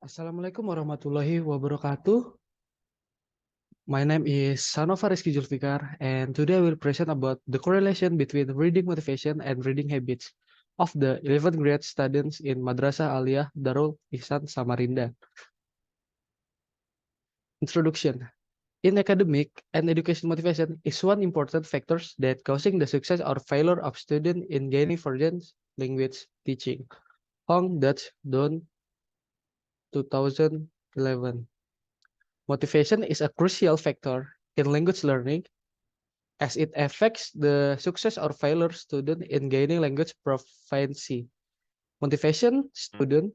Assalamualaikum warahmatullahi wabarakatuh. My name is Sanova Rizky Julfikar, and today I will present about the correlation between reading motivation and reading habits of the 11th grade students in Madrasah Aliyah Darul Ihsan Samarinda. Introduction. In academic and education, motivation is one important factor that causing the success or failure of students in gaining foreign language teaching. Hong Dutch Don 2011. Motivation is a crucial factor in language learning as it affects the success or failure student in gaining language proficiency. Motivation student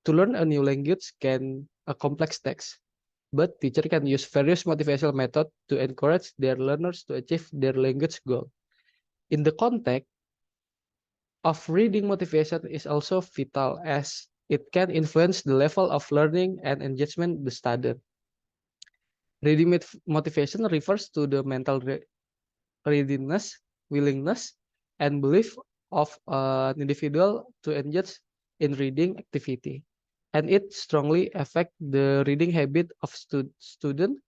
to learn a new language can a complex text, but teacher can use various motivational methods to encourage their learners to achieve their language goal. In the context of reading, motivation is also vital as it can influence the level of learning and engagement the student. Reading motivation refers to the mental readiness, willingness, and belief of an individual to engage in reading activity. And it strongly affects the reading habit of student.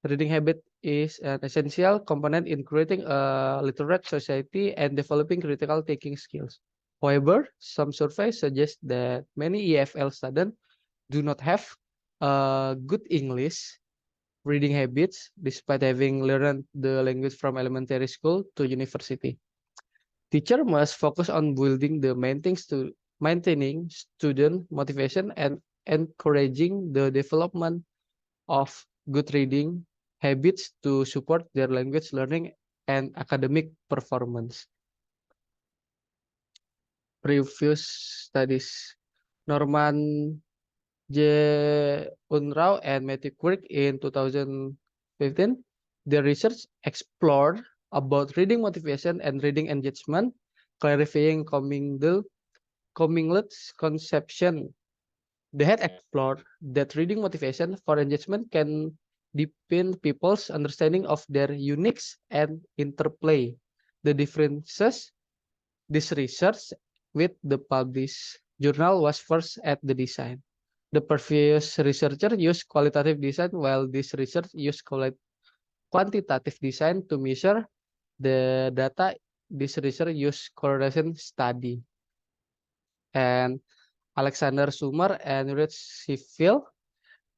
Reading habit is an essential component in creating a literate society and developing critical thinking skills. However, some surveys suggest that many EFL students do not have good English reading habits despite having learned the language from elementary school to university. Teacher must focus on building the maintaining student motivation and encouraging the development of good reading habits to support their language learning and academic performance. Previous studies. Norman J. Unrau and Matthew Quirk in 2015, their research explored about reading motivation and reading engagement, clarifying Cominglet's conception. They had explored that reading motivation for engagement can deepen people's understanding of their uniques and interplay the differences. This research with the published journal was first at the design. The previous researcher used qualitative design, while this research used quantitative design to measure the data. This research used correlation study. And Alexander Sumer and Rich Sheffield,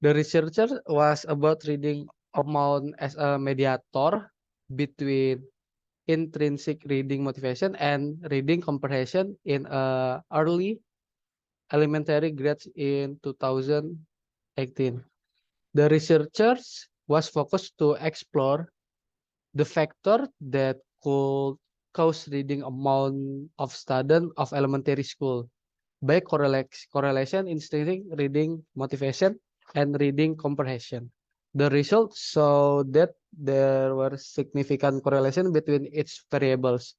the researcher was about reading amount as a mediator between intrinsic reading motivation and reading comprehension in early elementary grades in 2018. The researchers was focused to explore the factor that could cause reading amount of student of elementary school by correlation intrinsic reading motivation and reading comprehension. The results show that there were significant correlation between each variables.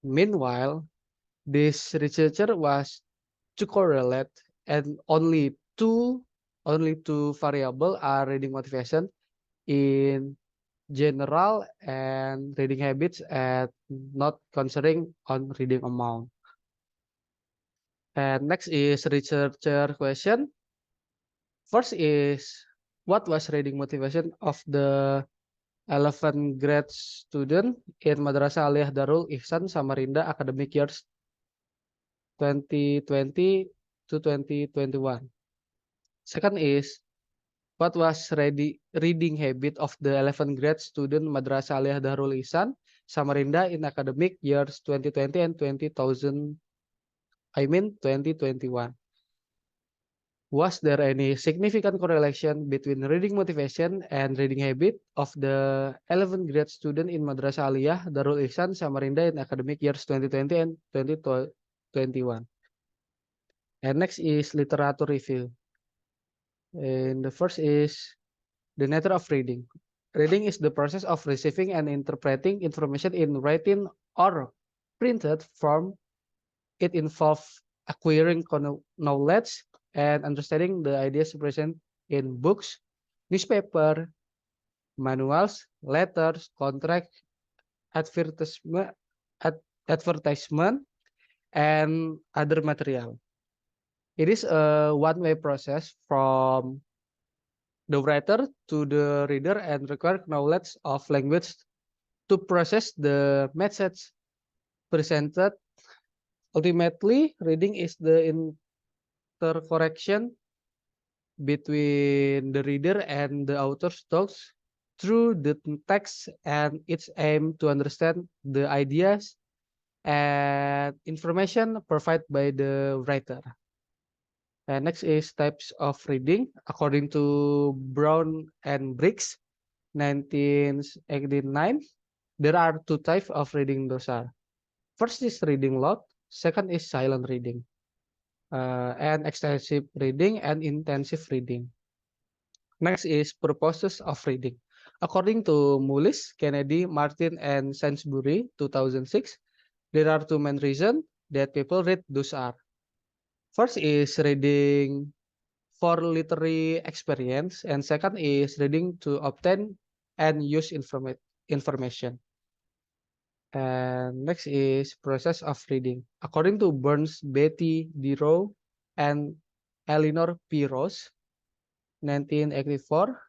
Meanwhile, this researcher was to correlate and only two variable are reading motivation in general and reading habits and not considering on reading amount. And next is researcher question. First is what was reading motivation of the 11th grade student in Madrasah Aliyah Darul Ihsan Samarinda academic years 2020 to 2021. Second is what was reading habit of the 11th grade student Madrasah Aliyah Darul Ihsan Samarinda in academic years 2020 and 2021. Was there any significant correlation between reading motivation and reading habit of the 11th grade student in Madrasah Aliyah Darul Ihsan Samarinda in academic years 2020 and 2021? And next is literature review. And the first is the nature of reading. Reading is the process of receiving and interpreting information in written or printed form. It involves acquiring knowledge and understanding the ideas present in books, newspaper, manuals, letters, contract, advertisement, advertisement, and other material. It is a one-way process from the writer to the reader and require knowledge of language to process the message presented. Ultimately, reading is the intercorrection between the reader and the author's thoughts through the text and its aim to understand the ideas and information provided by the writer. And next is types of reading. According to Brown and Briggs, 1989, there are two types of reading. Those are: first is reading loud, second is silent reading, and extensive reading and intensive reading. Next is purposes of reading. According to Mullis, Kennedy, Martin, and Sainsbury, 2006, there are two main reasons that people read. Those are: first is reading for literary experience, and second is reading to obtain and use information. And next is process of reading. According to Burns, Betty DeRoe, and Eleanor P. Rose, 1984,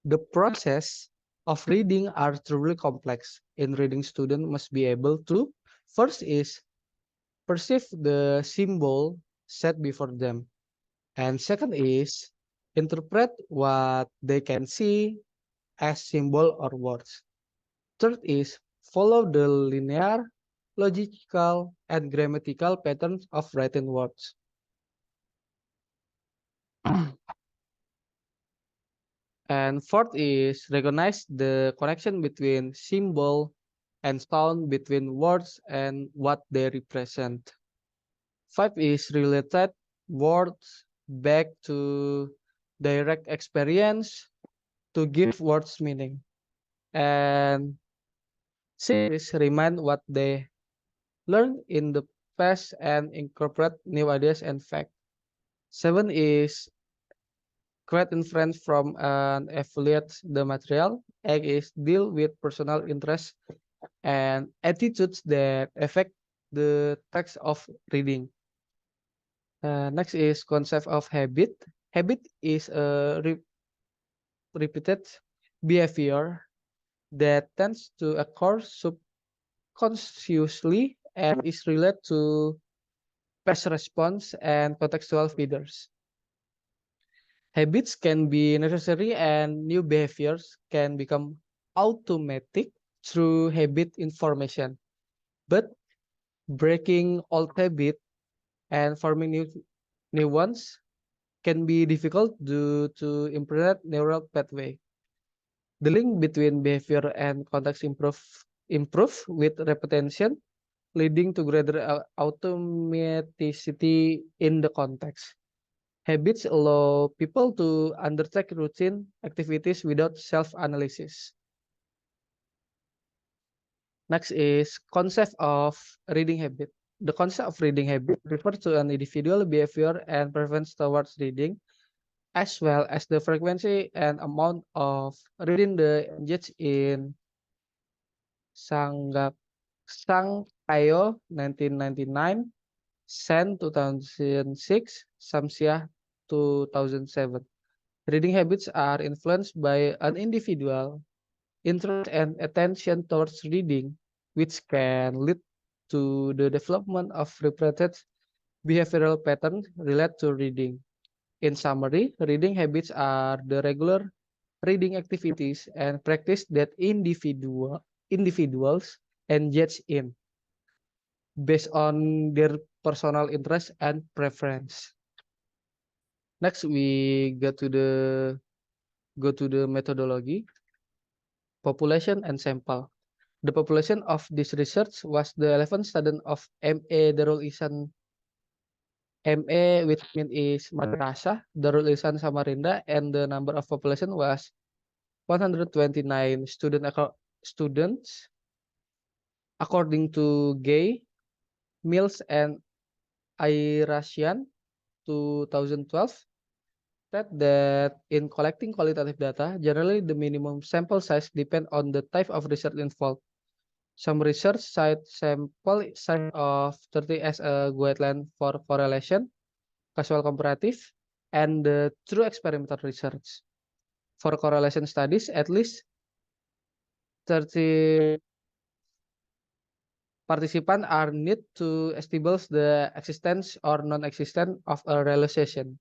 the process of reading are truly complex. In reading, student must be able to first is perceive the symbol set before them, and second is interpret what they can see as symbol or words. Third is follow the linear, logical, and grammatical patterns of written words. And fourth is recognize the connection between symbol and sound, between words and what they represent. Five is related words back to direct experience to give words meaning. And six is remind what they learned in the past and incorporate new ideas and facts. Seven is create inference from an affiliate the material. Eight is deal with personal interests and attitudes that affect the text of reading. Next is concept of habit. Habit is a repeated behavior that tends to occur subconsciously and is related to past response and contextual feeders. Habits can be necessary and new behaviors can become automatic through habit information. But breaking old habit and forming new ones can be difficult due to improved neural pathway. The link between behavior and context improve with repetition, leading to greater automaticity in the context. Habits allow people to undertake routine activities without self-analysis. Next is concept of reading habit. The concept of reading habit refers to an individual behavior and preference towards reading, as well as the frequency and amount of reading the engaged in. Sang Tayo, 1999, Sen, 2006, Samsiah, 2007. Reading habits are influenced by an individual interest and attention towards reading, which can lead to the development of repeated behavioral patterns related to reading. In summary, reading habits are the regular reading activities and practice that individuals engage in based on their personal interest and preference. Next, we go to the methodology, population and sample. The population of this research was the 11 students of MA Darul Ihsan. MA, which means is Madrasah Darul Ihsan Samarinda, and the number of population was 129 students. According to Gay, Mills, and Irasian, 2012, that in collecting qualitative data, generally the minimum sample size depends on the type of research involved. Some research cite sample size of 30 as a guideline for correlation, casual comparative, and the true experimental research. For correlation studies, at least 30 participants are need to establish the existence or non-existence of a relation.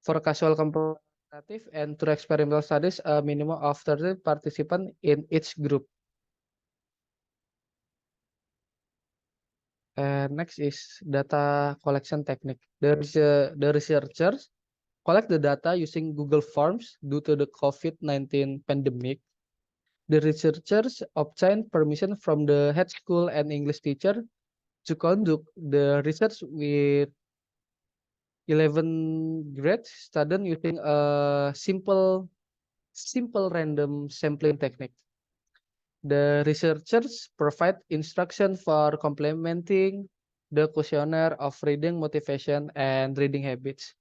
For casual comparative and true experimental studies, a minimum of 30 participants in each group. And next is data collection technique. The researchers collect the data using Google Forms due to the COVID-19 pandemic. The researchers obtain permission from the head school and English teacher to conduct the research with 11 grade students using a simple random sampling technique. The researchers provide instruction for complementing the questionnaire of reading motivation and reading habits.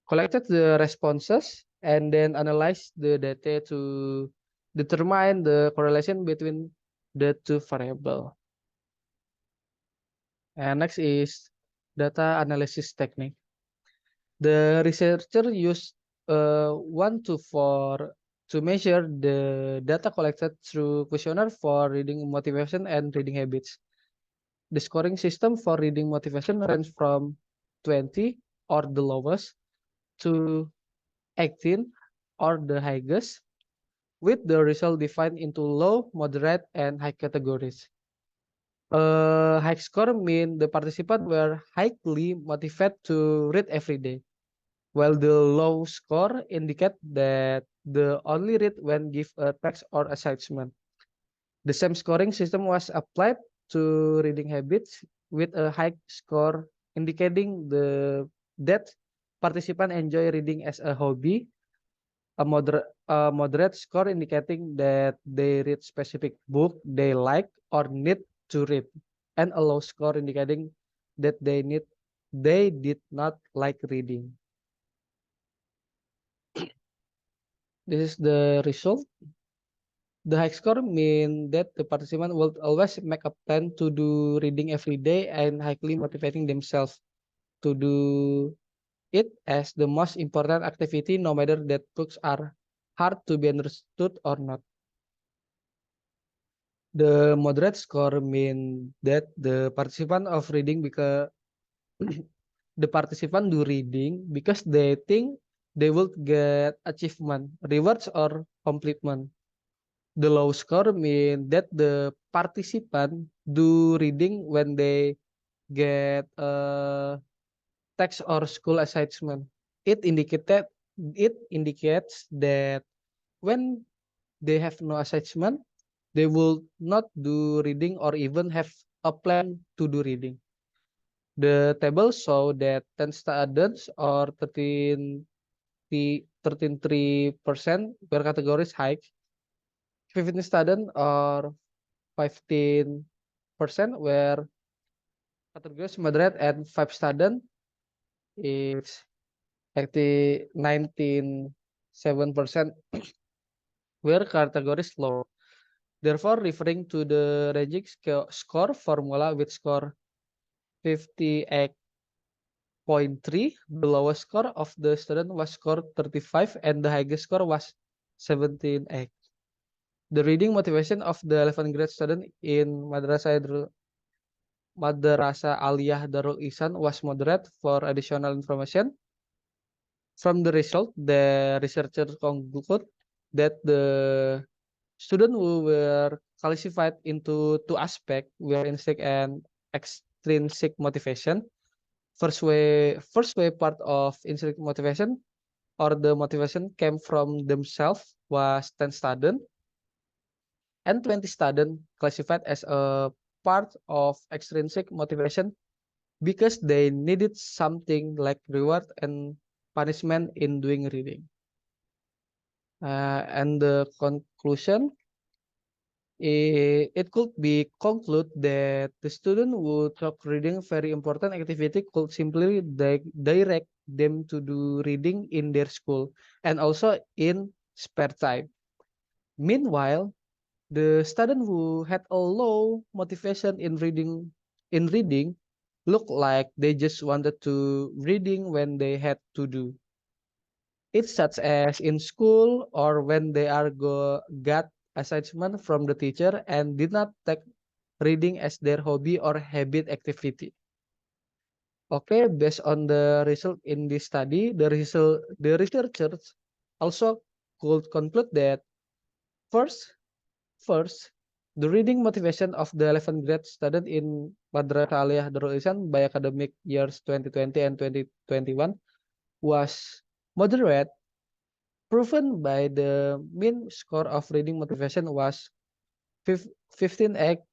Collected the responses and then analyzed the data to determine the correlation between the two variables. And next is data analysis technique. The researcher used 1 to 4 to measure the data collected through questionnaire for reading motivation and reading habits. The scoring system for reading motivation range from 20 or the lowest to 18 or the highest, with the result defined into low, moderate, and high categories. High score mean the participants were highly motivated to read every day, while the low score indicate that they only read when give a text or assignment. The same scoring system was applied to reading habits, with a high score indicating that participants enjoy reading as a hobby, a moderate score indicating that they read specific book they like or need to read, and a low score indicating that they did not like reading. This is the result. The high score mean that the participant will always make a plan to do reading every day and highly motivating themselves to do it as the most important activity, no matter that books are hard to be understood or not. The moderate score mean that the participant of reading because the participant do reading because they think they will get achievement, rewards, or completion. The low score mean that the participant do reading when they get a text or school assignment. It indicated it indicates that when they have no assignment, they will not do reading or even have a plan to do reading. The table show that 10 students or 13.3% were categories high, 15 students or 15% were categories moderate, and 5 students is 19.7% were categories low. Therefore, referring to the ranging score formula with score 58.3, the lowest score of the student was score 35 and the highest score was 17.8. The reading motivation of the 11th grade student in Madrasah Aliyah Darul Ihsan was moderate. For additional information, from the result, the researchers conclude that the students who were classified into two aspects were intrinsic and extrinsic motivation. First way part of intrinsic motivation or the motivation came from themselves was 10 students, and 20 students classified as a part of extrinsic motivation because they needed something like reward and punishment in doing reading. And the conclusion, it could be conclude that the student who thought reading very important activity could simply direct them to do reading in their school and also in spare time. Meanwhile, the student who had a low motivation in reading look like they just wanted to reading when they had to do. It's such as in school or when they are got assignment from the teacher and did not take reading as their hobby or habit activity. Okay, based on the result in this study, the researchers also could conclude that first, first, the reading motivation of the 11th grade student in Madrasah Aliyah Darul Ihsan by academic years 2020 and 2021 was moderate, proven by the mean score of reading motivation was 15.3.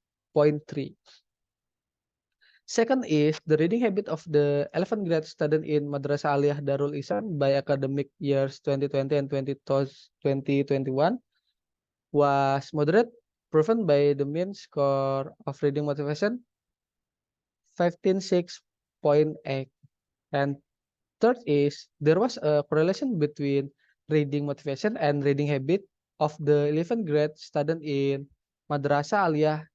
Second is the reading habit of the 11th grade student in Madrasah Aliyah Darul Ihsan by academic years 2020 and 2021 was moderate, proven by the mean score of reading motivation 15.6.8. And third is there was a correlation between reading motivation and reading habit of the 11th grade student in Madrasah Aliyah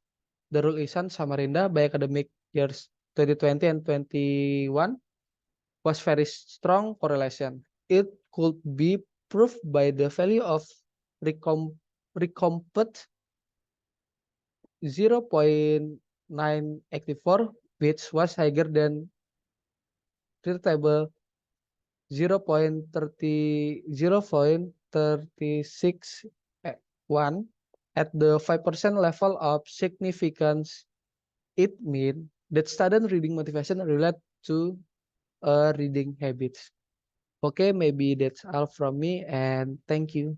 Darul Ihsan Samarinda by academic years 2020 and 21 was very strong correlation. It could be proved by the value of recompute 0.984, which was higher than table 0.36.1 at the 5% level of significance. It means that student reading motivation relate to reading habits. Okay, maybe that's all from me and thank you.